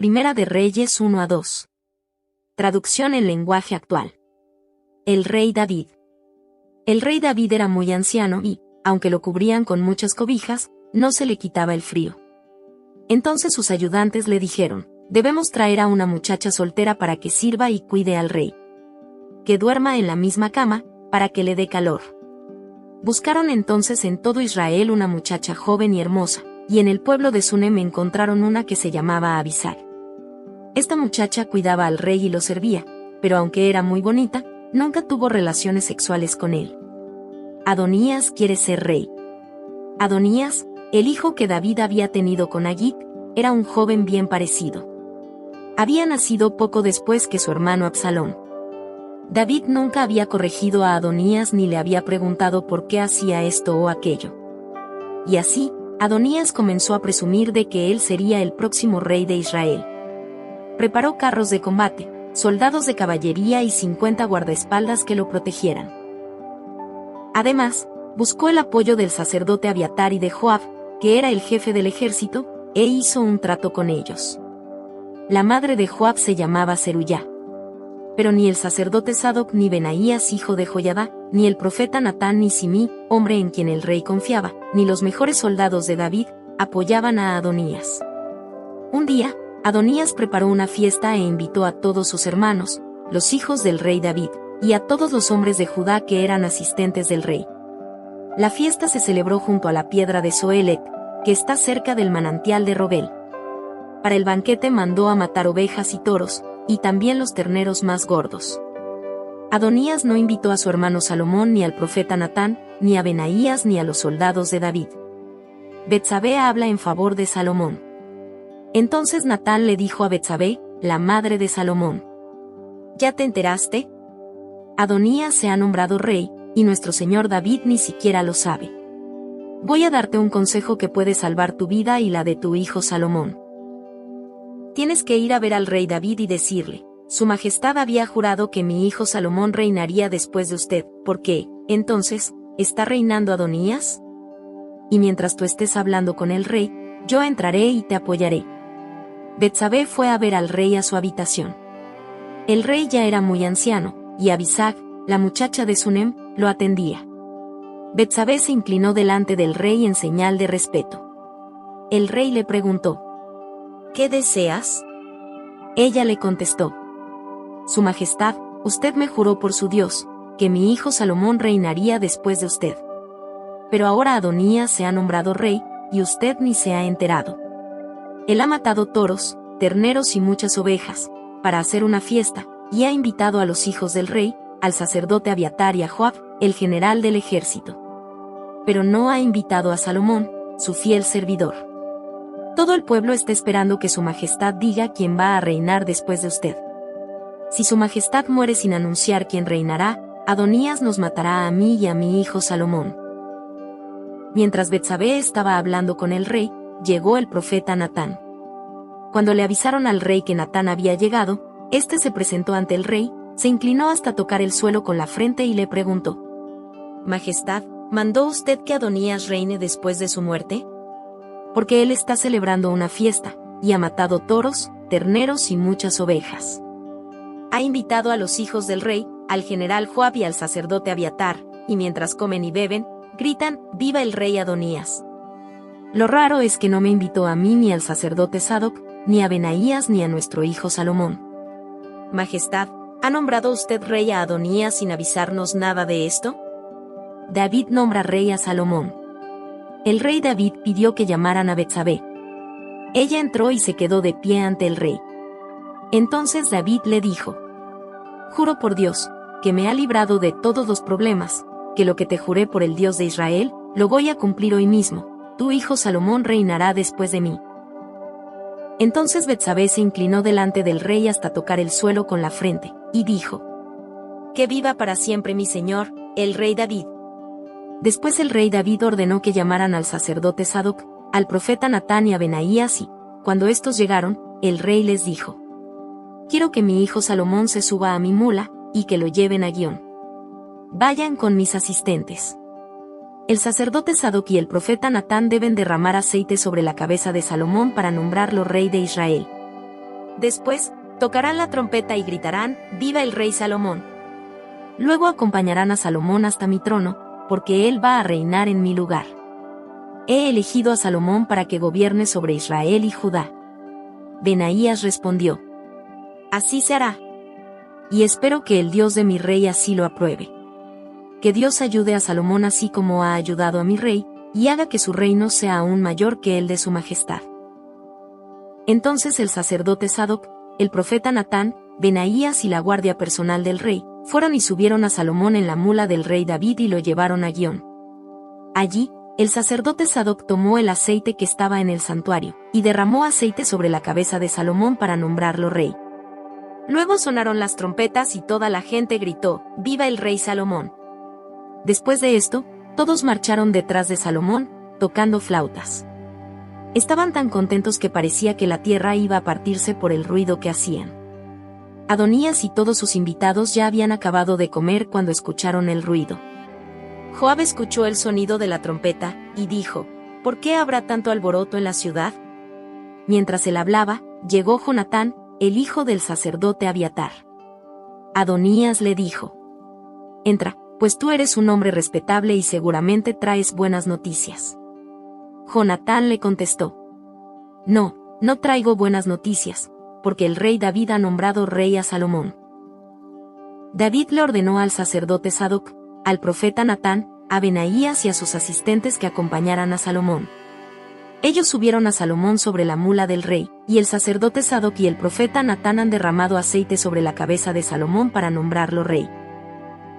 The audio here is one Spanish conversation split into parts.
Primera de Reyes 1-2. Traducción en lenguaje actual. El rey David. El rey David era muy anciano y, aunque lo cubrían con muchas cobijas, no se le quitaba el frío. Entonces sus ayudantes le dijeron: debemos traer a una muchacha soltera para que sirva y cuide al rey. Que duerma en la misma cama, para que le dé calor. Buscaron entonces en todo Israel una muchacha joven y hermosa, y en el pueblo de Sunem encontraron una que se llamaba Abisag. Esta muchacha cuidaba al rey y lo servía, pero aunque era muy bonita, nunca tuvo relaciones sexuales con él. Adonías quiere ser rey. Adonías, el hijo que David había tenido con Agit, era un joven bien parecido. Había nacido poco después que su hermano Absalón. David nunca había corregido a Adonías ni le había preguntado por qué hacía esto o aquello. Y así, Adonías comenzó a presumir de que él sería el próximo rey de Israel. Preparó carros de combate, soldados de caballería y 50 guardaespaldas que lo protegieran. Además, buscó el apoyo del sacerdote Abiatar y de Joab, que era el jefe del ejército, e hizo un trato con ellos. La madre de Joab se llamaba Zeruyá. Pero ni el sacerdote Sadoc ni Benaías hijo de Joiada, ni el profeta Natán ni Simí, hombre en quien el rey confiaba, ni los mejores soldados de David, apoyaban a Adonías. Un día, Adonías preparó una fiesta e invitó a todos sus hermanos, los hijos del rey David, y a todos los hombres de Judá que eran asistentes del rey. La fiesta se celebró junto a la piedra de Zohelet, que está cerca del manantial de Rogel. Para el banquete mandó a matar ovejas y toros, y también los terneros más gordos. Adonías no invitó a su hermano Salomón ni al profeta Natán, ni a Benaías ni a los soldados de David. Betsabé habla en favor de Salomón. Entonces Natán le dijo a Betsabé, la madre de Salomón: ¿ya te enteraste? Adonías se ha nombrado rey, y nuestro señor David ni siquiera lo sabe. Voy a darte un consejo que puede salvar tu vida y la de tu hijo Salomón. Tienes que ir a ver al rey David y decirle: Su Majestad había jurado que mi hijo Salomón reinaría después de usted. ¿Por qué, entonces, está reinando Adonías? Y mientras tú estés hablando con el rey, yo entraré y te apoyaré. Betsabé fue a ver al rey a su habitación. El rey ya era muy anciano, y Abisag, la muchacha de Sunem, lo atendía. Betsabé se inclinó delante del rey en señal de respeto. El rey le preguntó: ¿qué deseas? Ella le contestó: Su Majestad, usted me juró por su Dios, que mi hijo Salomón reinaría después de usted. Pero ahora Adonías se ha nombrado rey, y usted ni se ha enterado. Él ha matado toros, terneros y muchas ovejas, para hacer una fiesta, y ha invitado a los hijos del rey, al sacerdote Abiatar y a Joab, el general del ejército. Pero no ha invitado a Salomón, su fiel servidor. Todo el pueblo está esperando que su majestad diga quién va a reinar después de usted. Si su majestad muere sin anunciar quién reinará, Adonías nos matará a mí y a mi hijo Salomón. Mientras Betsabé estaba hablando con el rey, llegó el profeta Natán. Cuando le avisaron al rey que Natán había llegado, éste se presentó ante el rey, se inclinó hasta tocar el suelo con la frente y le preguntó: Majestad, ¿mandó usted que Adonías reine después de su muerte? Porque él está celebrando una fiesta, y ha matado toros, terneros y muchas ovejas. Ha invitado a los hijos del rey, al general Joab y al sacerdote Abiatar, y mientras comen y beben, gritan: ¡Viva el rey Adonías! Lo raro es que no me invitó a mí ni al sacerdote Sadoc, ni a Benaías ni a nuestro hijo Salomón. Majestad, ¿ha nombrado usted rey a Adonías sin avisarnos nada de esto? David nombra rey a Salomón. El rey David pidió que llamaran a Betsabé. Ella entró y se quedó de pie ante el rey. Entonces David le dijo: Juro por Dios, que me ha librado de todos los problemas, que lo que te juré por el Dios de Israel, lo voy a cumplir hoy mismo. Tu hijo Salomón reinará después de mí. Entonces Betsabé se inclinó delante del rey hasta tocar el suelo con la frente, y dijo: Que viva para siempre mi señor, el rey David. Después el rey David ordenó que llamaran al sacerdote Sadoc, al profeta Natán y a Benaías y, cuando estos llegaron, el rey les dijo: Quiero que mi hijo Salomón se suba a mi mula, y que lo lleven a Guión. Vayan con mis asistentes. El sacerdote Sadoc y el profeta Natán deben derramar aceite sobre la cabeza de Salomón para nombrarlo rey de Israel. Después, tocarán la trompeta y gritarán, ¡Viva el rey Salomón! Luego acompañarán a Salomón hasta mi trono, porque él va a reinar en mi lugar. He elegido a Salomón para que gobierne sobre Israel y Judá. Benaías respondió: Así se hará. Y espero que el Dios de mi rey así lo apruebe. Que Dios ayude a Salomón así como ha ayudado a mi rey, y haga que su reino sea aún mayor que el de su majestad. Entonces el sacerdote Sadoc, el profeta Natán, Benaías y la guardia personal del rey, fueron y subieron a Salomón en la mula del rey David y lo llevaron a Gión. Allí, el sacerdote Sadoc tomó el aceite que estaba en el santuario, y derramó aceite sobre la cabeza de Salomón para nombrarlo rey. Luego sonaron las trompetas y toda la gente gritó, ¡Viva el rey Salomón! Después de esto, todos marcharon detrás de Salomón, tocando flautas. Estaban tan contentos que parecía que la tierra iba a partirse por el ruido que hacían. Adonías y todos sus invitados ya habían acabado de comer cuando escucharon el ruido. Joab escuchó el sonido de la trompeta, y dijo, ¿por qué habrá tanto alboroto en la ciudad? Mientras él hablaba, llegó Jonatán, el hijo del sacerdote Abiatar. Adonías le dijo: Entra, pues tú eres un hombre respetable y seguramente traes buenas noticias. Jonatán le contestó: No, no traigo buenas noticias, porque el rey David ha nombrado rey a Salomón. David le ordenó al sacerdote Sadoc, al profeta Natán, a Benaías y a sus asistentes que acompañaran a Salomón. Ellos subieron a Salomón sobre la mula del rey, y el sacerdote Sadoc y el profeta Natán han derramado aceite sobre la cabeza de Salomón para nombrarlo rey.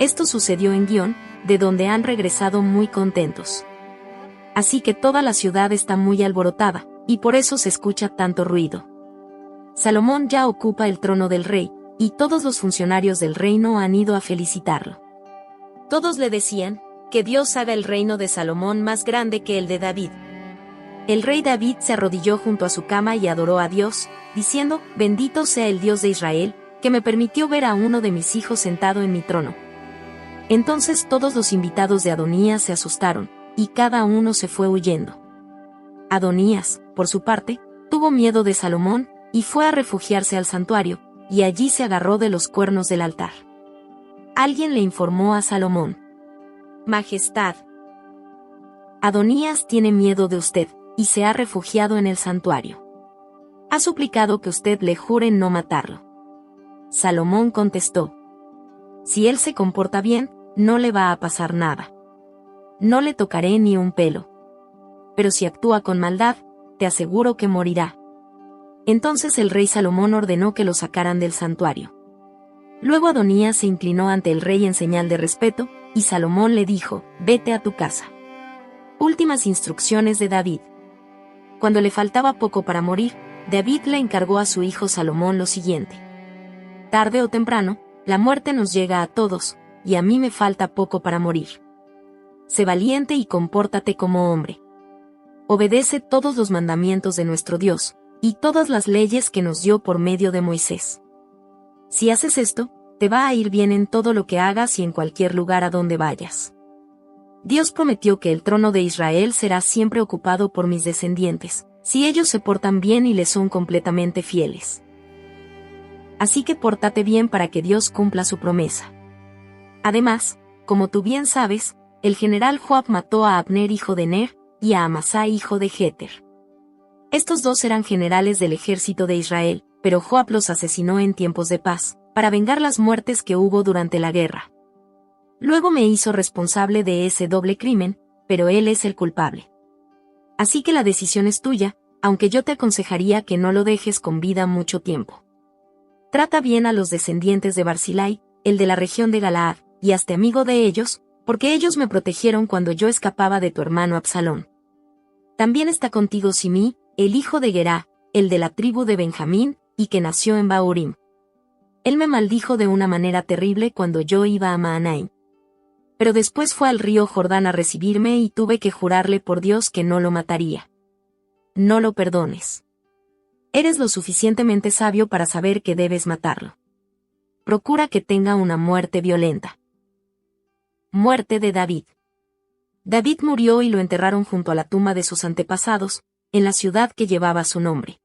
Esto sucedió en Gión, de donde han regresado muy contentos. Así que toda la ciudad está muy alborotada, y por eso se escucha tanto ruido. Salomón ya ocupa el trono del rey, y todos los funcionarios del reino han ido a felicitarlo. Todos le decían, que Dios haga el reino de Salomón más grande que el de David. El rey David se arrodilló junto a su cama y adoró a Dios, diciendo, bendito sea el Dios de Israel, que me permitió ver a uno de mis hijos sentado en mi trono. Entonces todos los invitados de Adonías se asustaron, y cada uno se fue huyendo. Adonías, por su parte, tuvo miedo de Salomón, y fue a refugiarse al santuario, y allí se agarró de los cuernos del altar. Alguien le informó a Salomón: Majestad, Adonías tiene miedo de usted, y se ha refugiado en el santuario. Ha suplicado que usted le jure no matarlo. Salomón contestó: Si él se comporta bien, no le va a pasar nada. No le tocaré ni un pelo. Pero si actúa con maldad, te aseguro que morirá. Entonces el rey Salomón ordenó que lo sacaran del santuario. Luego Adonías se inclinó ante el rey en señal de respeto, y Salomón le dijo, vete a tu casa. Últimas instrucciones de David. Cuando le faltaba poco para morir, David le encargó a su hijo Salomón lo siguiente: tarde o temprano, la muerte nos llega a todos, y a mí me falta poco para morir. Sé valiente y compórtate como hombre. Obedece todos los mandamientos de nuestro Dios, y todas las leyes que nos dio por medio de Moisés. Si haces esto, te va a ir bien en todo lo que hagas y en cualquier lugar a donde vayas. Dios prometió que el trono de Israel será siempre ocupado por mis descendientes, si ellos se portan bien y le son completamente fieles. Así que pórtate bien para que Dios cumpla su promesa. Además, como tú bien sabes, el general Joab mató a Abner hijo de Ner, y a Amasá hijo de Jeter. Estos dos eran generales del ejército de Israel, pero Joab los asesinó en tiempos de paz, para vengar las muertes que hubo durante la guerra. Luego me hizo responsable de ese doble crimen, pero él es el culpable. Así que la decisión es tuya, aunque yo te aconsejaría que no lo dejes con vida mucho tiempo. Trata bien a los descendientes de Barzilai, el de la región de Galaad, y hazte amigo de ellos, porque ellos me protegieron cuando yo escapaba de tu hermano Absalón. También está contigo Simí, el hijo de Gerá, el de la tribu de Benjamín, y que nació en Bahurim. Él me maldijo de una manera terrible cuando yo iba a Mahanaim. Pero después fue al río Jordán a recibirme y tuve que jurarle por Dios que no lo mataría. No lo perdones. Eres lo suficientemente sabio para saber que debes matarlo. Procura que tenga una muerte violenta. Muerte de David. David murió y lo enterraron junto a la tumba de sus antepasados, en la ciudad que llevaba su nombre.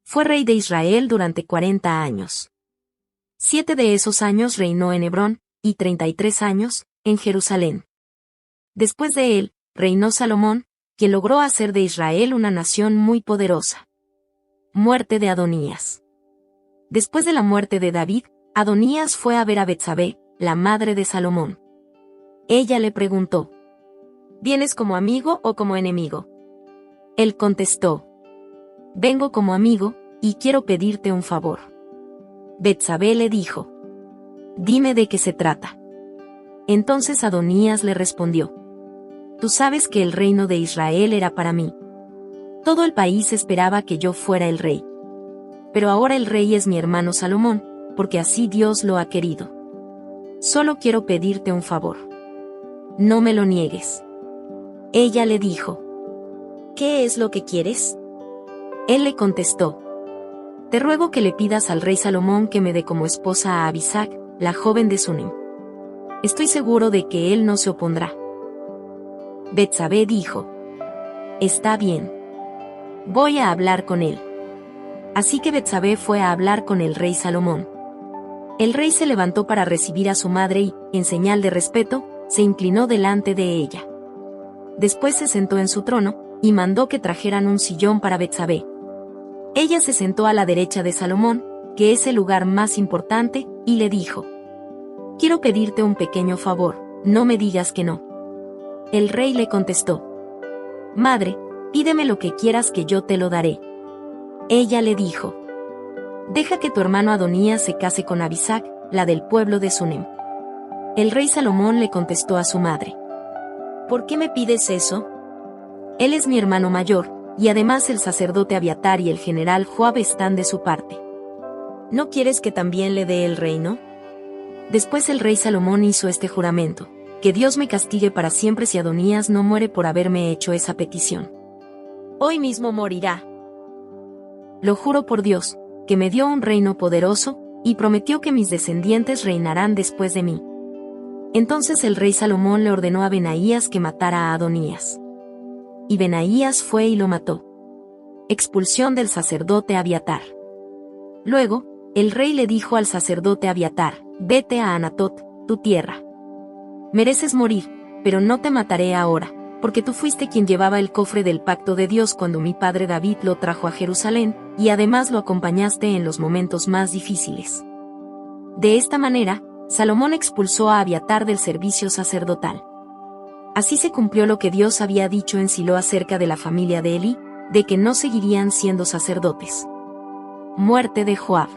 Fue rey de Israel durante 40 años. 7 de esos años reinó en Hebrón, y 33 años, en Jerusalén. Después de él, reinó Salomón, quien logró hacer de Israel una nación muy poderosa. Muerte de Adonías. Después de la muerte de David, Adonías fue a ver a Betsabé, la madre de Salomón. Ella le preguntó: ¿vienes como amigo o como enemigo? Él contestó: vengo como amigo, y quiero pedirte un favor. Betsabé le dijo: dime de qué se trata. Entonces Adonías le respondió: tú sabes que el reino de Israel era para mí. Todo el país esperaba que yo fuera el rey. Pero ahora el rey es mi hermano Salomón, porque así Dios lo ha querido. Solo quiero pedirte un favor. No me lo niegues. Ella le dijo: ¿qué es lo que quieres? Él le contestó: te ruego que le pidas al rey Salomón que me dé como esposa a Abisac, la joven de Sunem. Estoy seguro de que él no se opondrá. Betsabé dijo: está bien. Voy a hablar con él. Así que Betsabé fue a hablar con el rey Salomón. El rey se levantó para recibir a su madre y, en señal de respeto, se inclinó delante de ella. Después se sentó en su trono, y mandó que trajeran un sillón para Betsabé. Ella se sentó a la derecha de Salomón, que es el lugar más importante, y le dijo: quiero pedirte un pequeño favor, no me digas que no. El rey le contestó: madre, pídeme lo que quieras que yo te lo daré. Ella le dijo: deja que tu hermano Adonías se case con Abisac, la del pueblo de Sunem. El rey Salomón le contestó a su madre: ¿por qué me pides eso? Él es mi hermano mayor, y además el sacerdote Abiatar y el general Joab están de su parte. ¿No quieres que también le dé el reino? Después el rey Salomón hizo este juramento: que Dios me castigue para siempre si Adonías no muere por haberme hecho esa petición. Hoy mismo morirá. Lo juro por Dios, que me dio un reino poderoso, y prometió que mis descendientes reinarán después de mí. Entonces el rey Salomón le ordenó a Benaías que matara a Adonías. Y Benaías fue y lo mató. Expulsión del sacerdote Abiatar. Luego, el rey le dijo al sacerdote Abiatar: vete a Anatot, tu tierra. Mereces morir, pero no te mataré ahora, porque tú fuiste quien llevaba el cofre del pacto de Dios cuando mi padre David lo trajo a Jerusalén, y además lo acompañaste en los momentos más difíciles. De esta manera, Salomón expulsó a Abiatar del servicio sacerdotal. Así se cumplió lo que Dios había dicho en Silo acerca de la familia de Elí, de que no seguirían siendo sacerdotes. Muerte de Joab.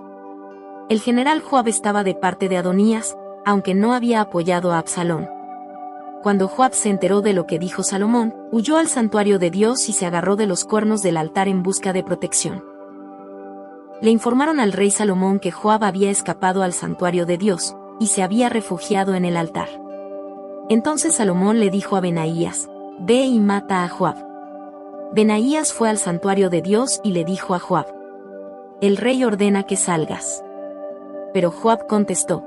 El general Joab estaba de parte de Adonías, aunque no había apoyado a Absalón. Cuando Joab se enteró de lo que dijo Salomón, huyó al santuario de Dios y se agarró de los cuernos del altar en busca de protección. Le informaron al rey Salomón que Joab había escapado al santuario de Dios, y se había refugiado en el altar. Entonces Salomón le dijo a Benaías: ve y mata a Joab. Benaías fue al santuario de Dios y le dijo a Joab: el rey ordena que salgas. Pero Joab contestó: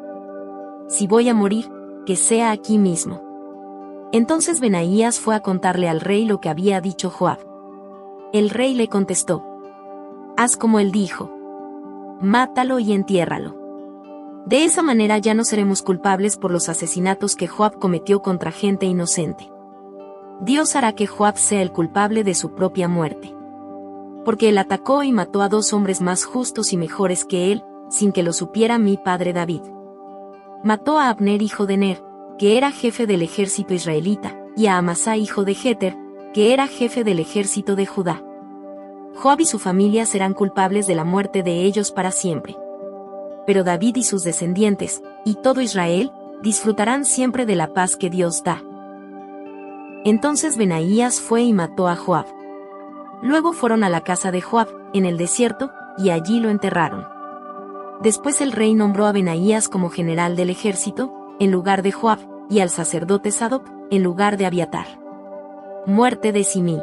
si voy a morir, que sea aquí mismo. Entonces Benaías fue a contarle al rey lo que había dicho Joab. El rey le contestó: haz como él dijo. Mátalo y entiérralo. De esa manera ya no seremos culpables por los asesinatos que Joab cometió contra gente inocente. Dios hará que Joab sea el culpable de su propia muerte. Porque él atacó y mató a 2 hombres más justos y mejores que él, sin que lo supiera mi padre David. Mató a Abner hijo de Ner, que era jefe del ejército israelita, y a Amasá hijo de Jeter, que era jefe del ejército de Judá. Joab y su familia serán culpables de la muerte de ellos para siempre. Pero David y sus descendientes, y todo Israel, disfrutarán siempre de la paz que Dios da. Entonces Benaías fue y mató a Joab. Luego fueron a la casa de Joab, en el desierto, y allí lo enterraron. Después el rey nombró a Benaías como general del ejército, en lugar de Joab, y al sacerdote Sadoc, en lugar de Abiatar. Muerte de Simí.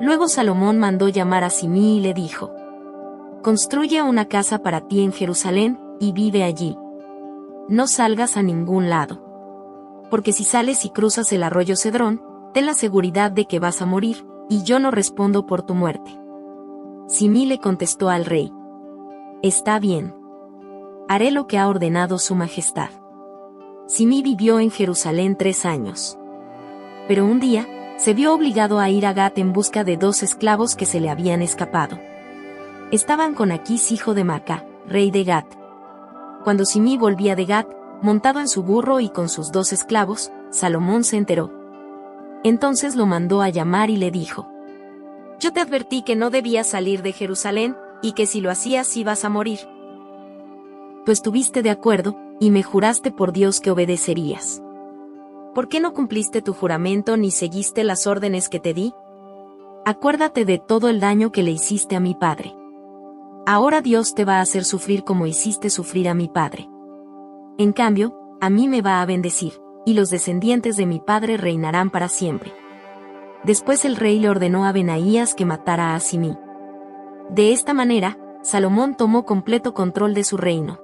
Luego Salomón mandó llamar a Simí y le dijo: construye una casa para ti en Jerusalén, y vive allí. No salgas a ningún lado. Porque si sales y cruzas el arroyo Cedrón, ten la seguridad de que vas a morir, y yo no respondo por tu muerte. Simí le contestó al rey: Está bien. Haré lo que ha ordenado su majestad. Simí vivió en Jerusalén 3 años. Pero un día, se vio obligado a ir a Gat en busca de 2 esclavos que se le habían escapado. Estaban con Aquís hijo de Maacá, rey de Gat. Cuando Simí volvía de Gat, montado en su burro y con sus 2 esclavos, Salomón se enteró. Entonces lo mandó a llamar y le dijo: Yo te advertí que no debías salir de Jerusalén, y que si lo hacías ibas a morir. Tú estuviste de acuerdo, y me juraste por Dios que obedecerías. ¿Por qué no cumpliste tu juramento ni seguiste las órdenes que te di? Acuérdate de todo el daño que le hiciste a mi padre. Ahora Dios te va a hacer sufrir como hiciste sufrir a mi padre. En cambio, a mí me va a bendecir, y los descendientes de mi padre reinarán para siempre. Después el rey le ordenó a Benaías que matara a Simí. De esta manera, Salomón tomó completo control de su reino.